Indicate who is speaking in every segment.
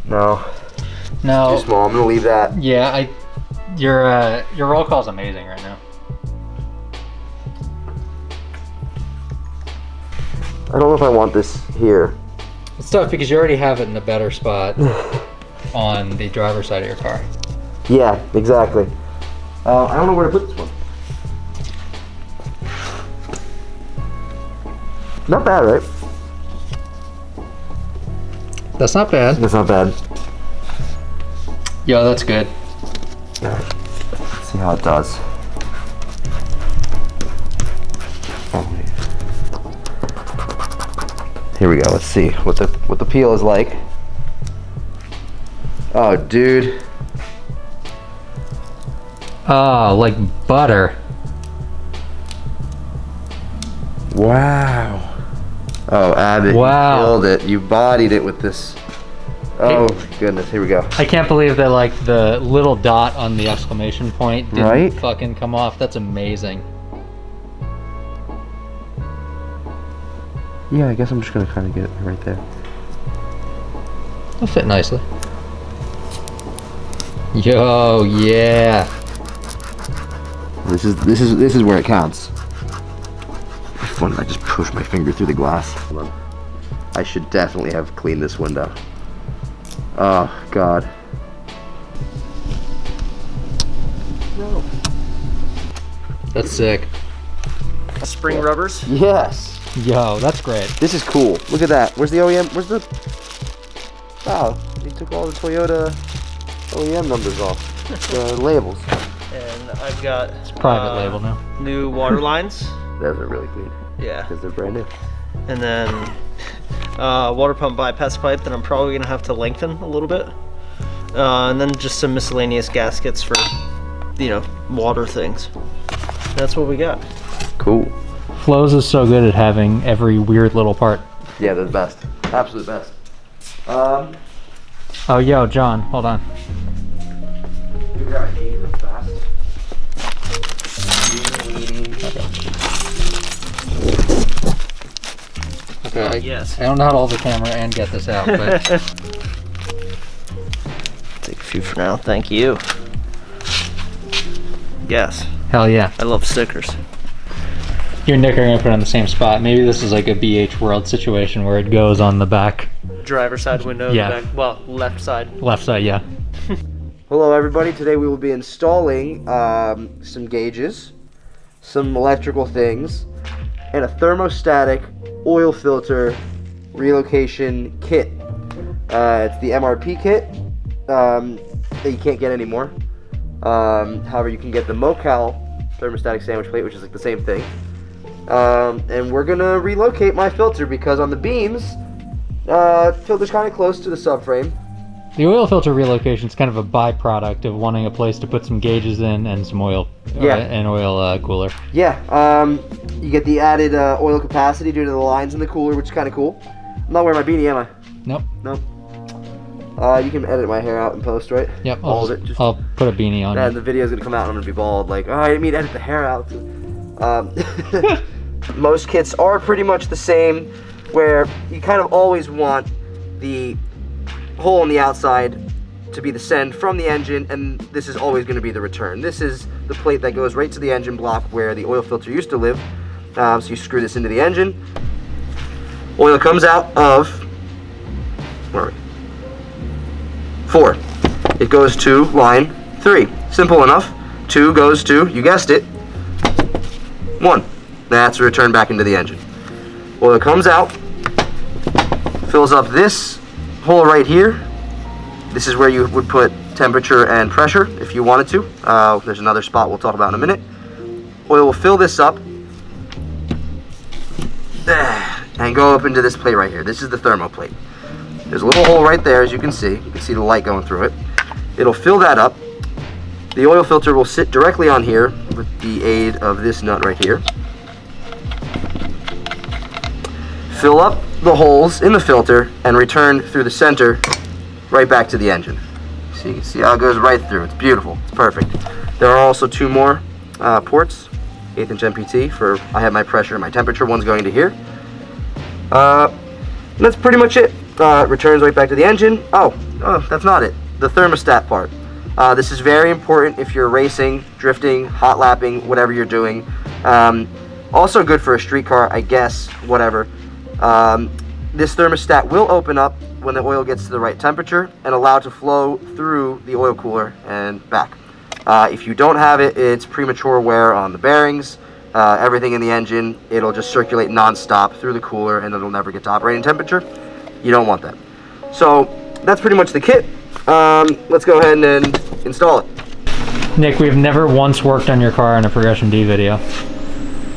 Speaker 1: No.
Speaker 2: No.
Speaker 1: It's too small. I'm gonna leave that.
Speaker 2: Yeah, your roll call is amazing right now.
Speaker 1: I don't know if I want this here.
Speaker 2: It's tough because you already have it in a better spot on the driver's side of your car.
Speaker 1: Yeah, exactly. I don't know where to put this one. Not bad, right?
Speaker 2: That's not bad.
Speaker 1: That's not bad.
Speaker 2: Yo, that's good.
Speaker 1: Alright, let's see how it does. Here we go. Let's see what the peel is like. Oh, dude.
Speaker 2: Oh, like butter.
Speaker 1: Wow. Oh, Abbott,
Speaker 2: wow.
Speaker 1: You killed it. You bodied it with this. Oh, goodness. Here we go.
Speaker 2: I can't believe that like the little dot on the exclamation point didn't fucking come off. That's amazing.
Speaker 1: Yeah, I guess I'm just gonna kind of get it right there.
Speaker 2: It'll fit nicely. Yo, yeah.
Speaker 1: This is where it counts. Fun, I just pushed my finger through the glass. Hold on. I should definitely have cleaned this window. Oh God. No.
Speaker 2: That's sick.
Speaker 3: Spring rubbers.
Speaker 1: Yes.
Speaker 2: Yo, that's great.
Speaker 1: This is cool. Look at that. Where's the OEM? Where's the? Wow, they took all the Toyota OEM numbers off. The labels.
Speaker 3: And I've got
Speaker 2: It's private label now.
Speaker 3: new water lines.
Speaker 1: Those are really clean.
Speaker 3: Yeah.
Speaker 1: Because they're brand new.
Speaker 3: And then water pump bypass pipe that I'm probably gonna have to lengthen a little bit. And then just some miscellaneous gaskets for, you know, water things. That's what we got.
Speaker 1: Cool.
Speaker 2: Flows is so good at having every weird little part.
Speaker 1: Yeah, they're the best. Absolute best.
Speaker 2: Oh, yo, John, hold on.
Speaker 1: Figure out these real fast.
Speaker 2: Okay.
Speaker 3: Yes.
Speaker 2: I don't know how to hold the camera and get this out, but
Speaker 3: Take a few for now. Thank you. Yes.
Speaker 2: hell yeah.
Speaker 3: I love stickers.
Speaker 2: You and Nick are gonna put it on the same spot. Maybe this is like a BH World situation where it goes on the back.
Speaker 3: Driver's side window.
Speaker 2: Yeah.
Speaker 3: Back, well, left side.
Speaker 2: Left side, yeah.
Speaker 1: Hello everybody, today we will be installing some gauges, some electrical things, and a thermostatic oil filter relocation kit. It's the MRP kit that you can't get anymore. However, you can get the Mocal thermostatic sandwich plate, which is like the same thing. And we're gonna relocate my filter because on the beams, filter's kind of close to the subframe.
Speaker 2: The oil filter relocation is kind of a byproduct of wanting a place to put some gauges in and some oil.
Speaker 1: Yeah.
Speaker 2: An oil cooler.
Speaker 1: Yeah, you get the added oil capacity due to the lines in the cooler, which is kind of cool. I'm not wearing my beanie, am I?
Speaker 2: Nope.
Speaker 1: Nope. You can edit my hair out in post, right?
Speaker 2: Yep.
Speaker 1: Just
Speaker 2: I'll put a beanie on.
Speaker 1: and the video's gonna come out and I'm gonna be bald. Like, oh, I didn't mean to edit the hair out. Most kits are pretty much the same, where you kind of always want the hole on the outside to be the send from the engine, and this is always going to be the return. This is the plate that goes right to the engine block where the oil filter used to live. So you screw this into the engine. Oil comes out of, where are we? 4. It goes to line 3. Simple enough. 2 goes to, you guessed it, 1. That's a return back into the engine. Oil comes out, fills up this hole right here. This is where you would put temperature and pressure if you wanted to. There's another spot we'll talk about in a minute. Oil will fill this up and go up into this plate right here. This is the thermo plate. There's a little hole right there, as you can see. You can see the light going through it. It'll fill that up. The oil filter will sit directly on here with the aid of this nut right here. Fill up the holes in the filter and return through the center right back to the engine. So you can see how it goes right through. It's beautiful. It's perfect. There are also 2 more ports, 1/8 inch MPT for, I have my pressure and my temperature. One's going to here. That's pretty much it. Returns right back to the engine. Oh, oh, that's not it. The thermostat part. This is very important if you're racing, drifting, hot lapping, whatever you're doing. Also good for a street car, I guess, whatever. This thermostat will open up when the oil gets to the right temperature and allow it to flow through the oil cooler and back. If you don't have it, it's premature wear on the bearings, everything in the engine. It'll just circulate non-stop through the cooler and it'll never get to operating temperature. You don't want that. So that's pretty much the kit. Let's go ahead and install it.
Speaker 2: Nick, we've never once worked on your car in a Progression D video.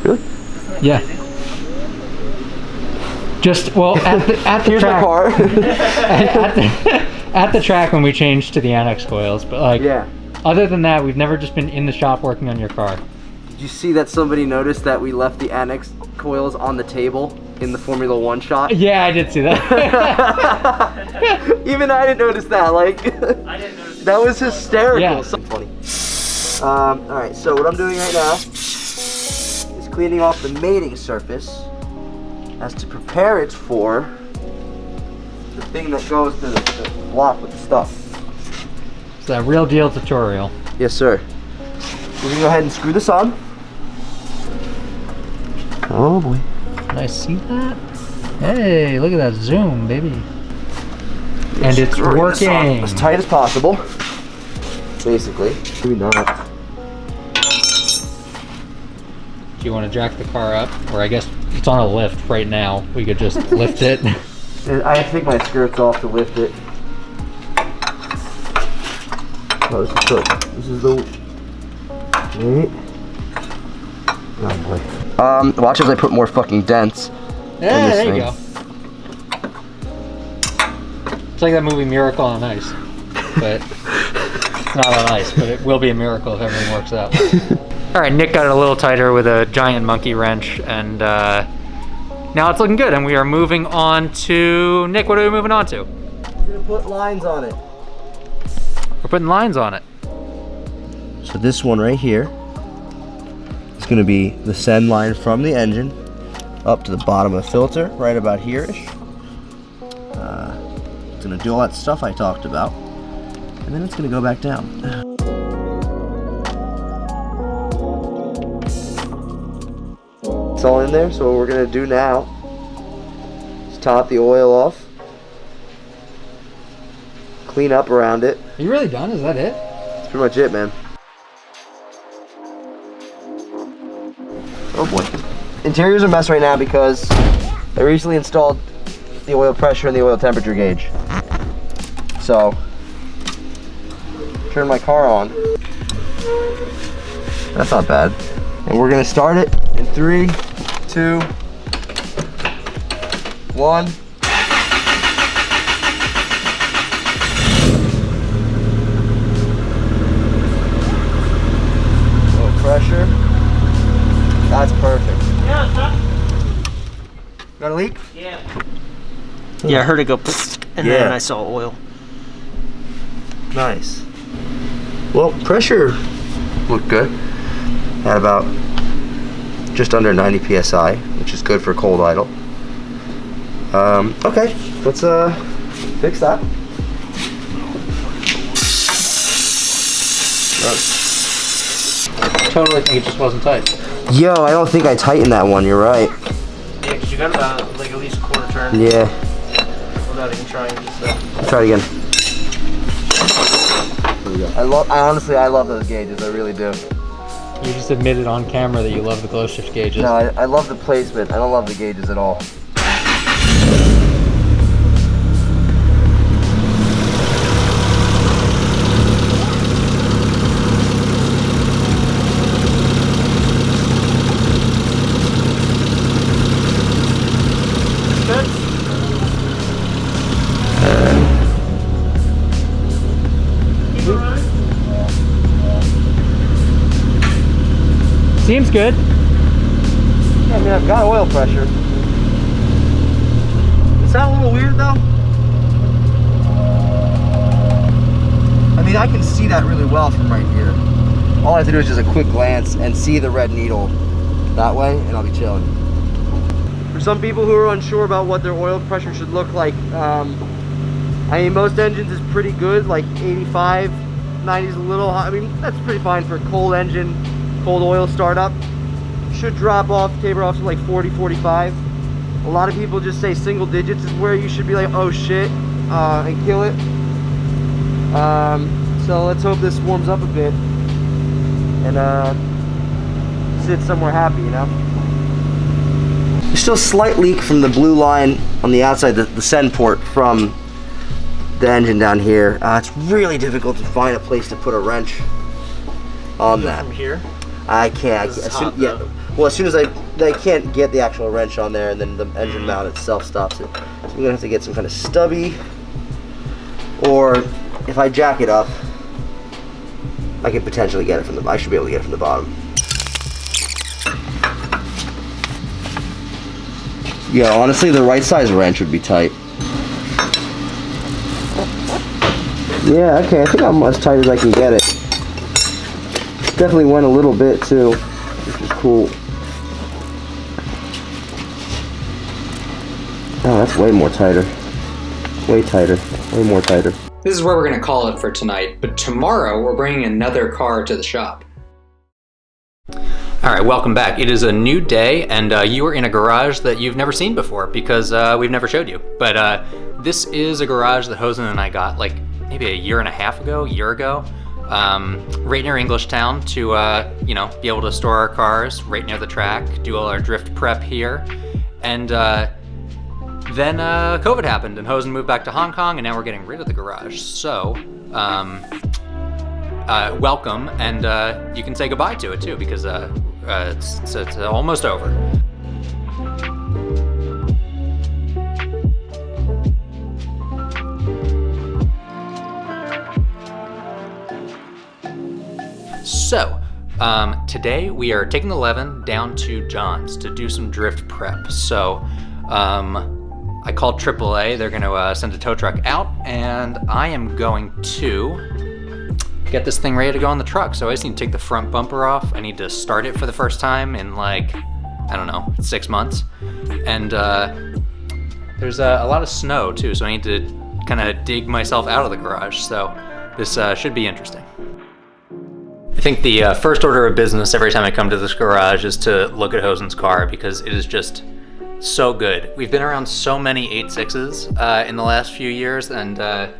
Speaker 1: Really?
Speaker 2: Yeah. Just, well, at the
Speaker 1: Here's
Speaker 2: track.
Speaker 1: my car.
Speaker 2: at the track when we changed to the annex coils, but like,
Speaker 1: Yeah.
Speaker 2: other than that, we've never just been in the shop working on your car.
Speaker 1: Did you see that somebody noticed that we left the annex coils on the table in the Formula One shot?
Speaker 2: Yeah, I did see that.
Speaker 1: Even I didn't notice that. Like,
Speaker 3: I didn't notice.
Speaker 1: that was hysterical.
Speaker 2: Yeah.
Speaker 1: So funny. All right. So what I'm doing right now is cleaning off the mating surface, as to prepare it for the thing that goes to the block with the stuff.
Speaker 2: It's a real deal tutorial.
Speaker 1: Yes, sir. We're gonna go ahead and screw this on. Oh boy.
Speaker 2: Can I see that? Hey, look at that zoom, baby. And it's
Speaker 1: Screwing this on
Speaker 2: working.
Speaker 1: as tight as possible. Basically. Maybe not.
Speaker 2: Do you want to jack the car up? Or I guess it's on a lift right now. We could just lift it.
Speaker 1: I have to take my skirts off to lift it. Oh, this is good. This is the. Wait. Oh boy. Watch as I put more fucking dents.
Speaker 2: Yeah,
Speaker 1: this
Speaker 2: there you
Speaker 1: thing.
Speaker 2: go. It's like that movie Miracle on Ice. But it's not on ice, but it will be a miracle if everything works out. Alright, Nick got it a little tighter with a giant monkey wrench, and now it's looking good, and we are moving on to... Nick, what are we moving on to?
Speaker 1: I'm gonna put lines on it.
Speaker 2: We're putting lines on it.
Speaker 1: So this one right here is gonna be the send line from the engine up to the bottom of the filter, right about here-ish. It's gonna do all that stuff I talked about, and then it's gonna go back down. It's all in there, so what we're gonna do now is top the oil off, clean up around it.
Speaker 2: Are you really done? Is that it?
Speaker 1: That's pretty much it, man. Oh boy. Interior's a mess right now because I recently installed the oil pressure and the oil temperature gauge. So, turn my car on. That's not bad. And we're gonna start it in 3, 2, 1. Oil pressure. That's perfect. Got a leak?
Speaker 3: Yeah. Yeah, I heard it go and
Speaker 1: Yeah.
Speaker 3: then I saw oil.
Speaker 1: Nice. Well, pressure looked good. Had about just under 90 psi, which is good for cold idle. Okay, let's fix that.
Speaker 2: Totally think it just wasn't tight.
Speaker 1: Yo, I don't think I tightened that one. You're right.
Speaker 3: Yeah, because you got about like at least a quarter turn
Speaker 1: Yeah.
Speaker 3: without even trying. Just
Speaker 1: Try it again. There we go. I honestly love those gauges. I really do.
Speaker 2: You just admitted on camera that you love the glow shift gauges.
Speaker 1: No, I love the placement. I don't love the gauges at all.
Speaker 2: Seems good.
Speaker 1: Yeah, I mean, I've got oil pressure. Is that a little weird though? I mean, I can see that really well from right here. All I have to do is just a quick glance and see the red needle that way, and I'll be chilling. For some people who are unsure about what their oil pressure should look like, I mean, most engines is pretty good, like 85, 90 is a little high. I mean, that's pretty fine for a cold engine, cold oil startup. Should drop off, taper off to like 40, 45. A lot of people just say single digits is where you should be like, oh shit, and kill it. So let's hope this warms up a bit and sit somewhere happy, you know? There's still a slight leak from the blue line on the outside, the send port from the engine down here. It's really difficult to find a place to put a wrench on that.
Speaker 3: From here?
Speaker 1: I can't. Yeah. Well, as soon as I can't get the actual wrench on there, and then the engine mount itself stops it. So I'm gonna have to get some kind of stubby, or if I jack it up, I could potentially get it from the. I should be able to get it from the bottom. Yeah, honestly, the right size wrench would be tight. Yeah, okay, I think I'm as tight as I can get it. Definitely went a little bit too, which is cool. Oh, that's way more tighter. Way tighter. Way more tighter.
Speaker 2: This is where we're gonna call it for tonight, but tomorrow we're bringing another car to the shop. All right, welcome back. It is a new day, and you are in a garage that you've never seen before because we've never showed you. But this is a garage that Hosen and I got like maybe a year and a half ago, right near Englishtown to you know, be able to store our cars right near the track, do all our drift prep here, and then COVID happened and Hosen moved back to Hong Kong, and now we're getting rid of the garage. So welcome, and you can say goodbye to it too because it's almost over. So, today we are taking the Levin down to John's to do some drift prep. So, I called AAA. They're going to send a tow truck out, and I am going to get this thing ready to go on the truck. So I just need to take the front bumper off. I need to start it for the first time in like, I don't know, 6 months. And there's a lot of snow too, so I need to kind of dig myself out of the garage. So this should be interesting. I think the first order of business every time I come to this garage is to look at Hosen's car because it is just so good. We've been around so many 8.6s in the last few years, and I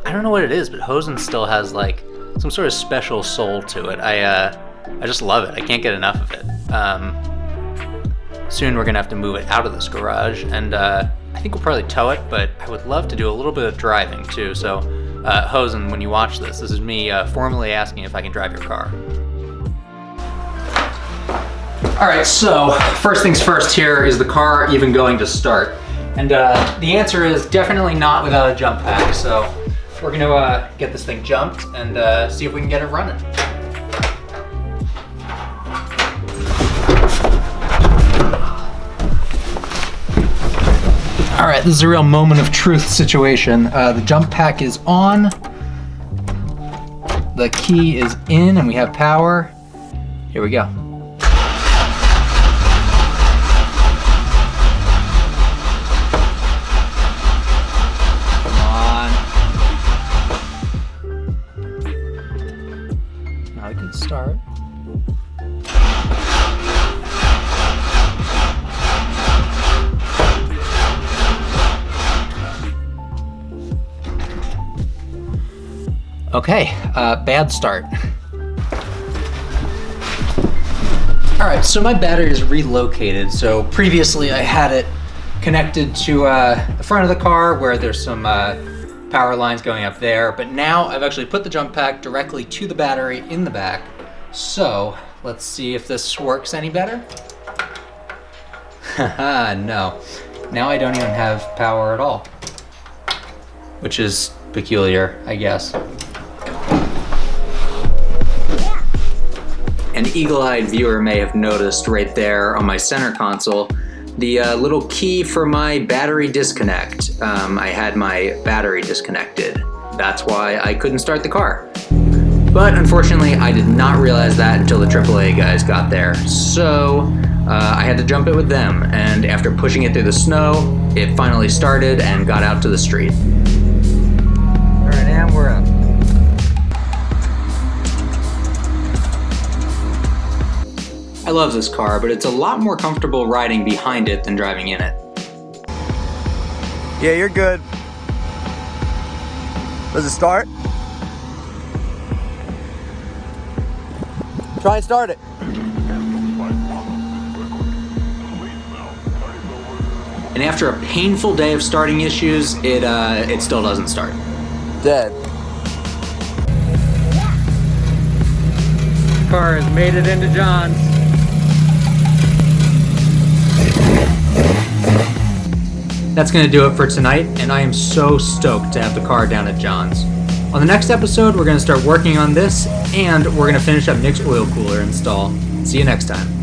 Speaker 2: don't know what it is, but Hosen still has like some sort of special soul to it. I just love it. I can't get enough of it. Soon we're gonna have to move it out of this garage, and I think we'll probably tow it, but I would love to do a little bit of driving too. So Hosen, when you watch this is me formally asking if I can drive your car. All right, so first things first here, is the car even going to start? And the answer is definitely not without a jump pack. So we're gonna get this thing jumped and see if we can get it running. All right, this is a real moment of truth situation. The jump pack is on, the key is in, and we have power. Here we go. Not a good start. Okay, bad start. All right, so my battery is relocated. So previously I had it connected to the front of the car where there's some power lines going up there, but now I've actually put the jump pack directly to the battery in the back. So let's see if this works any better. Haha, no. Now I don't even have power at all, which is peculiar, I guess. An eagle-eyed viewer may have noticed right there on my center console the little key for my battery disconnect. I had my battery disconnected. That's why I couldn't start the car. But unfortunately, I did not realize that until the AAA guys got there. So I had to jump it with them, and after pushing it through the snow, it finally started and got out to the street. Alright, and we're up.
Speaker 4: I love this car, but it's a lot more comfortable riding behind it than driving in it.
Speaker 1: Yeah, you're good. Does it start? Try and start it.
Speaker 4: And after a painful day of starting issues, it still doesn't start.
Speaker 1: Dead.
Speaker 2: Car has made it into John's.
Speaker 4: That's going to do it for tonight, and I am so stoked to have the car down at John's. On the next episode, we're going to start working on this, and we're going to finish up Nick's oil cooler install. See you next time.